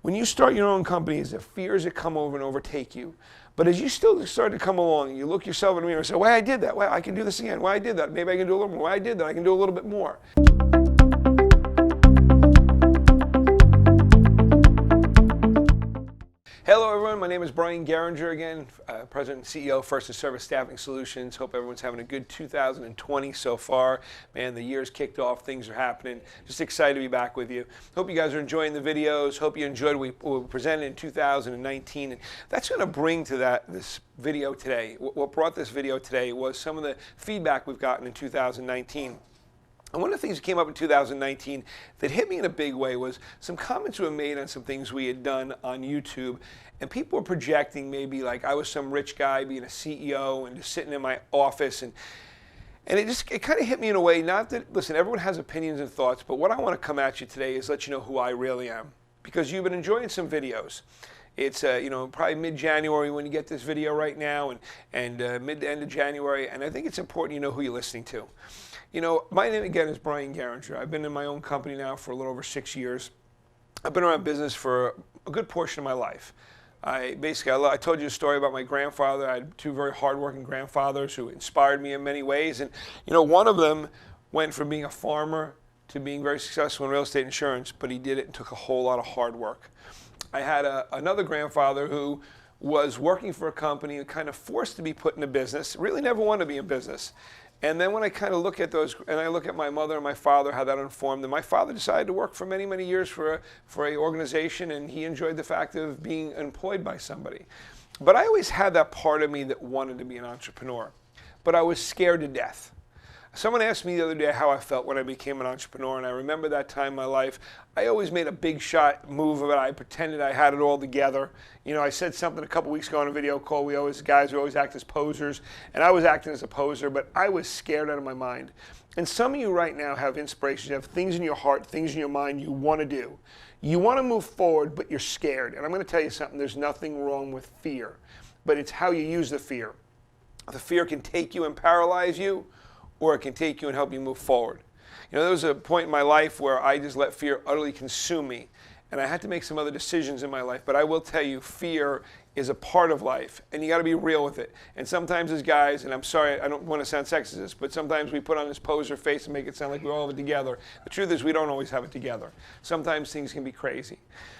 When you start your own companies, the fears that come over and overtake you. But as you still start to come along, you look yourself in the mirror and say, well, I did that. Well, I can do this again. Well, I did that. Maybe I can do a little more. Well, I did that. I can do a little bit more. Hello, everyone. My name is Brian Goehringer again, President and CEO of First and Service Staffing Solutions. Hope everyone's having a good 2020 so far. Man, the year's kicked off. Things are happening. Just excited to be back with you. Hope you guys are enjoying the videos. Hope you enjoyed what we presented in 2019. And that's going to bring to this video today. What brought this video today was some of the feedback we've gotten in 2019. And one of the things that came up in 2019 that hit me in a big way was some comments were made on some things we had done on YouTube. And people were projecting maybe like I was some rich guy being a CEO and just sitting in my office. And it kind of hit me in a way, not that, listen, everyone has opinions and thoughts, but what I want to come at you today is let you know who I really am. Because you've been enjoying some videos. It's probably mid-January when you get this video right now, and mid to end of January, and I think it's important you know who you're listening to. You know, my name again is Brian Goehringer. I've been in my own company now for a little over 6 years. I've been around business for a good portion of my life. I told you a story about my grandfather. I had two very hardworking grandfathers who inspired me in many ways, and one of them went from being a farmer to being very successful in real estate insurance, but he did it and took a whole lot of hard work. I had another grandfather who was working for a company and kind of forced to be put into business, really never wanted to be in business. And then when I kind of look at those, and I look at my mother and my father, how that informed them, my father decided to work for many, many years for an organization, and he enjoyed the fact of being employed by somebody. But I always had that part of me that wanted to be an entrepreneur, but I was scared to death. Someone asked me the other day how I felt when I became an entrepreneur, and I remember that time in my life. I always made a big shot move of it. I pretended I had it all together. I said something a couple weeks ago on a video call. We always act as posers, and I was acting as a poser, but I was scared out of my mind. And some of you right now have inspirations. You have things in your heart, things in your mind you want to do. You want to move forward, but you're scared. And I'm going to tell you something. There's nothing wrong with fear, but it's how you use the fear. The fear can take you and paralyze you, or it can take you and help you move forward. There was a point in my life where I just let fear utterly consume me, and I had to make some other decisions in my life. But I will tell you, fear is a part of life, and you got to be real with it. And sometimes as guys, and I'm sorry, I don't want to sound sexist, but sometimes we put on this poser face and make it sound like we all have it together. The truth is we don't always have it together. Sometimes things can be crazy.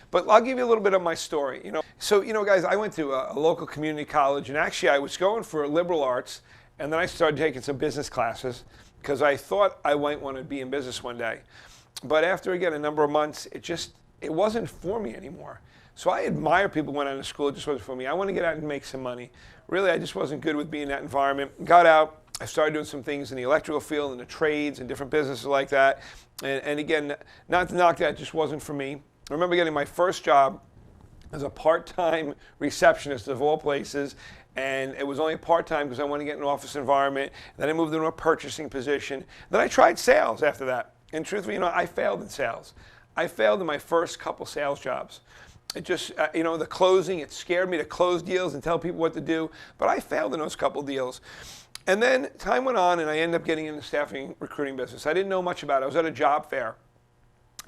But I'll give you a little bit of my story. So guys, I went to a local community college, and actually I was going for liberal arts. And then I started taking some business classes because I thought I might want to be in business one day. But after, again, a number of months, it wasn't for me anymore. So I admire people who went out to school. It just wasn't for me. I want to get out and make some money. Really, I just wasn't good with being in that environment. Got out. I started doing some things in the electrical field and the trades and different businesses like that. And again, not to knock that, it just wasn't for me. I remember getting my first job as a part-time receptionist of all places. And it was only part-time because I wanted to get in an office environment. Then I moved into a purchasing position. Then I tried sales after that. And truthfully, I failed in sales. I failed in my first couple sales jobs. It just, the closing, it scared me to close deals and tell people what to do. But I failed in those couple deals. And then time went on, and I ended up getting into the staffing recruiting business. I didn't know much about it. I was at a job fair.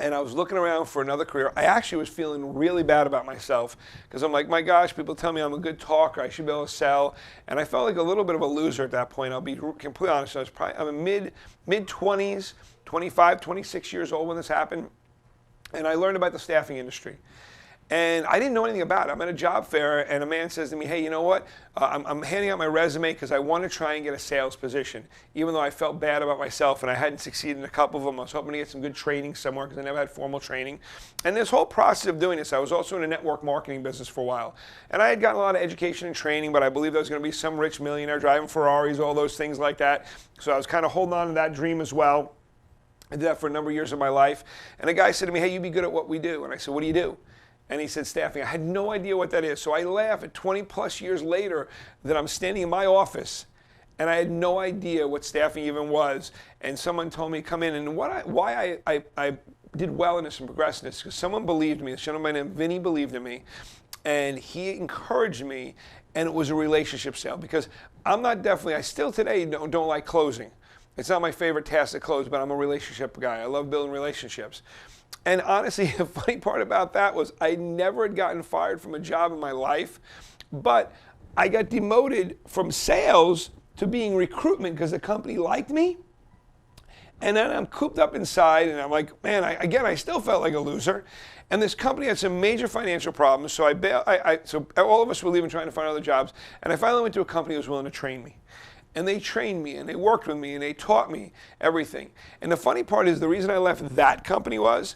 And I was looking around for another career. I actually was feeling really bad about myself because I'm like, my gosh, people tell me I'm a good talker. I should be able to sell. And I felt like a little bit of a loser at that point. I'll be completely honest. I'm in mid-20s, 25, 26 years old when this happened. And I learned about the staffing industry. And I didn't know anything about it. I'm at a job fair, and a man says to me, hey, you know what? I'm handing out my resume because I want to try and get a sales position. Even though I felt bad about myself and I hadn't succeeded in a couple of them, I was hoping to get some good training somewhere because I never had formal training. And this whole process of doing this, I was also in a network marketing business for a while. And I had gotten a lot of education and training, but I believed I was going to be some rich millionaire driving Ferraris, all those things like that. So I was kind of holding on to that dream as well. I did that for a number of years of my life. And a guy said to me, hey, you'd be good at what we do. And I said, what do you do? And he said, staffing. I had no idea what that is. So I laugh at 20 plus years later that I'm standing in my office and I had no idea what staffing even was. And someone told me to come in. And why I did well in this and progressed in this, because someone believed in me. This gentleman named Vinny believed in me. And he encouraged me, and it was a relationship sale. Because I still today don't like closing. It's not my favorite task to close, but I'm a relationship guy. I love building relationships. And honestly, the funny part about that was I never had gotten fired from a job in my life, but I got demoted from sales to being recruitment because the company liked me. And then I'm cooped up inside, and I'm like, man, I still felt like a loser. And this company had some major financial problems, so so all of us were leaving trying to find other jobs. And I finally went to a company that was willing to train me. And they trained me, and they worked with me, and they taught me everything. And the funny part is, the reason I left that company was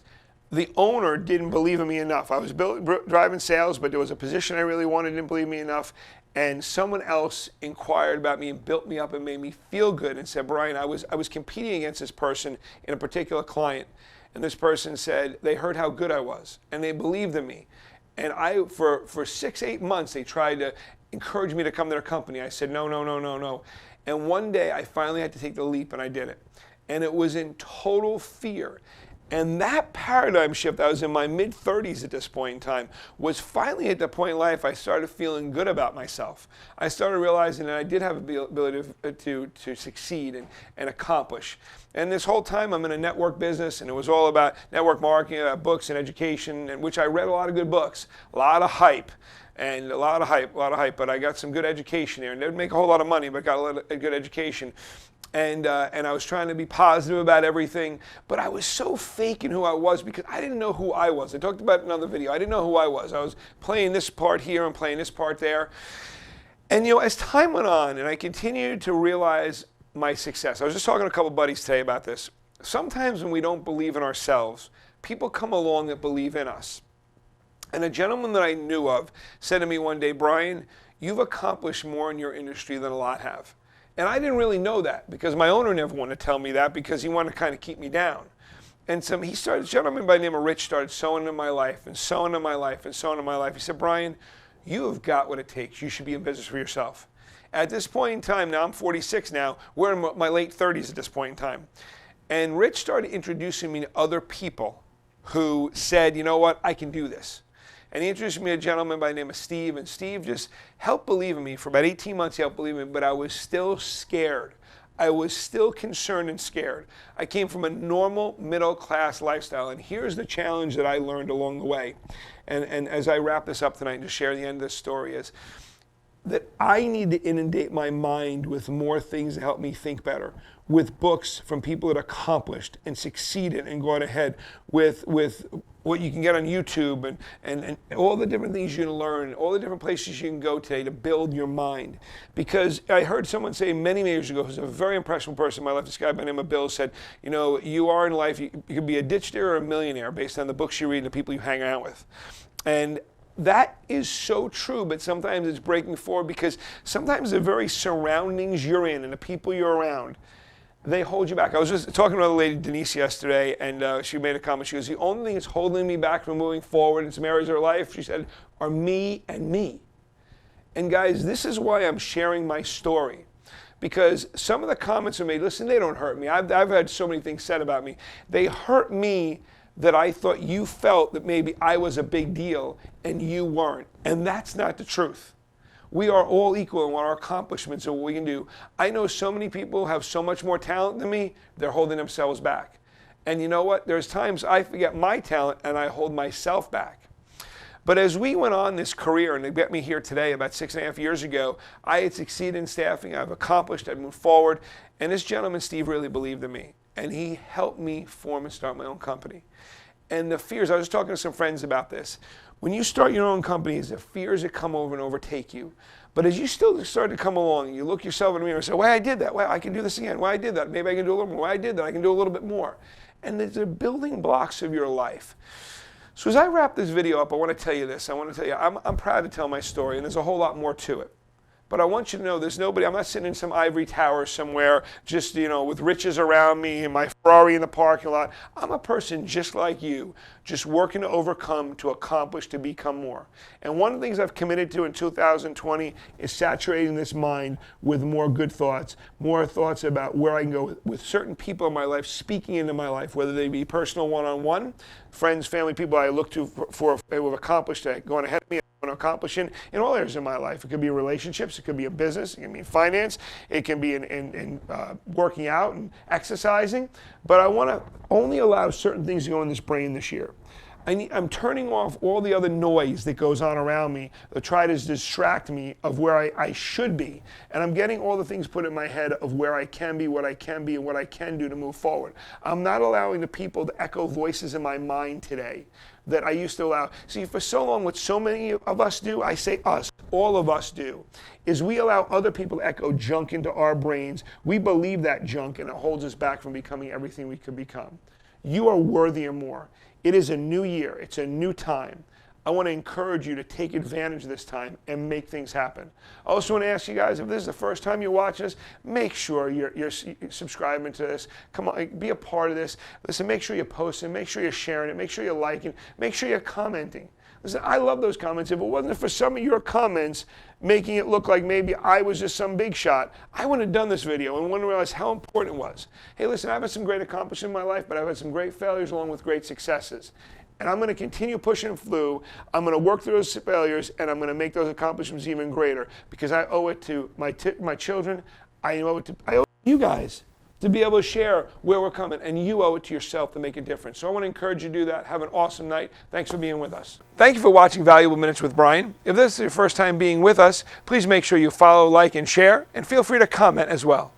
the owner didn't believe in me enough. I was driving sales, but there was a position I really wanted, didn't believe me enough. And someone else inquired about me and built me up and made me feel good and said, Brian, I was competing against this person in a particular client. And this person said they heard how good I was, and they believed in me. And for 6-8 months, they tried to encourage me to come to their company. I said, no, no, no, no, no. And one day, I finally had to take the leap, and I did it. And it was in total fear. And that paradigm shift, I was in my mid-30s at this point in time, was finally at the point in life I started feeling good about myself. I started realizing that I did have the ability to succeed and accomplish. And this whole time I'm in a network business, and it was all about network marketing, about books and education, in which I read a lot of good books, a lot of hype. And a lot of hype, but I got some good education there. And didn't make a whole lot of money, but got a lot of good education. And I was trying to be positive about everything, but I was so fake in who I was because I didn't know who I was. I talked about it in another video. I didn't know who I was. I was playing this part here and playing this part there. And as time went on and I continued to realize my success, I was just talking to a couple buddies today about this. Sometimes when we don't believe in ourselves, people come along that believe in us. And a gentleman that I knew of said to me one day, Brian, you've accomplished more in your industry than a lot have. And I didn't really know that because my owner never wanted to tell me that because he wanted to kind of keep me down. And a gentleman by the name of Rich started sowing in my life and sowing in my life and sowing in my life. He said, Brian, you have got what it takes. You should be in business for yourself. At this point in time, now I'm 46 now, we're in my late 30s at this point in time. And Rich started introducing me to other people who said, you know what, I can do this. And he introduced me to a gentleman by the name of Steve, and Steve just helped believe in me. For about 18 months, he helped believe in me, but I was still scared. I was still concerned and scared. I came from a normal middle-class lifestyle, and here's the challenge that I learned along the way. And as I wrap this up tonight and just share the end of this story is that I need to inundate my mind with more things to help me think better, with books from people that accomplished and succeeded and gone ahead, with what you can get on YouTube and all the different things you can learn, all the different places you can go today to build your mind. Because I heard someone say many years ago, who's a very impressionable person in my life, this guy by the name of Bill said, you are in life, you could be a ditch digger or a millionaire based on the books you read and the people you hang out with. And that is so true, but sometimes it's breaking forward because sometimes the very surroundings you're in and the people you're around, they hold you back. I was just talking to another lady, Denise, yesterday, and she made a comment. She goes, the only thing that's holding me back from moving forward in some areas of her life, she said, are me and me. And guys, this is why I'm sharing my story. Because some of the comments are made, listen, they don't hurt me. I've had so many things said about me. They hurt me that I thought you felt that maybe I was a big deal and you weren't. And that's not the truth. We are all equal in what our accomplishments and what we can do. I know so many people have so much more talent than me, they're holding themselves back. And you know what? There's times I forget my talent and I hold myself back. But as we went on this career, and they got me here today about 6.5 years ago, I had succeeded in staffing, I've accomplished, I've moved forward, and this gentleman, Steve, really believed in me. And he helped me form and start my own company. And the fears, I was talking to some friends about this. When you start your own companies, the fears that come over and overtake you. But as you still start to come along, you look yourself in the mirror and say, why I did that, why I can do this again, why I did that, maybe I can do a little more, why I did that, I can do a little bit more. And the building blocks of your life. So as I wrap this video up, I want to tell you this. I want to tell you, I'm proud to tell my story, and there's a whole lot more to it. But I want you to know there's nobody, I'm not sitting in some ivory tower somewhere, just, with riches around me and my Ferrari in the parking lot. I'm a person just like you, just working to overcome, to accomplish, to become more. And one of the things I've committed to in 2020 is saturating this mind with more good thoughts, more thoughts about where I can go with certain people in my life, speaking into my life, whether they be personal one-on-one, friends, family, people I look to for who have accomplished that, going ahead of me, accomplishing in all areas of my life. It could be relationships, it could be a business, it can be in finance, it can be in working out and exercising. But I want to only allow certain things to go in this brain this year. I'm turning off all the other noise that goes on around me that try to distract me of where I should be. And I'm getting all the things put in my head of where I can be, what I can be, and what I can do to move forward. I'm not allowing the people to echo voices in my mind today that I used to allow. See, for so long, what so many of us do, I say us, all of us do, is we allow other people to echo junk into our brains. We believe that junk, and it holds us back from becoming everything we could become. You are worthy of more. It is a new year. It's a new time. I want to encourage you to take advantage of this time and make things happen. I also want to ask you guys, if this is the first time you're watching this, make sure you're subscribing to this. Come on, be a part of this. Listen, make sure you're posting, make sure you're sharing it, make sure you're liking, make sure you're commenting. Listen, I love those comments. If it wasn't for some of your comments making it look like maybe I was just some big shot, I wouldn't have done this video and wouldn't realize how important it was. Hey, listen, I've had some great accomplishments in my life, but I've had some great failures along with great successes. And I'm going to continue pushing through. I'm going to work through those failures, and I'm going to make those accomplishments even greater because I owe it to my children. I owe it to you guys to be able to share where we're coming, and you owe it to yourself to make a difference. So I want to encourage you to do that. Have an awesome night. Thanks for being with us. Thank you for watching Valuable Minutes with Brian. If this is your first time being with us, please make sure you follow, like, and share, and feel free to comment as well.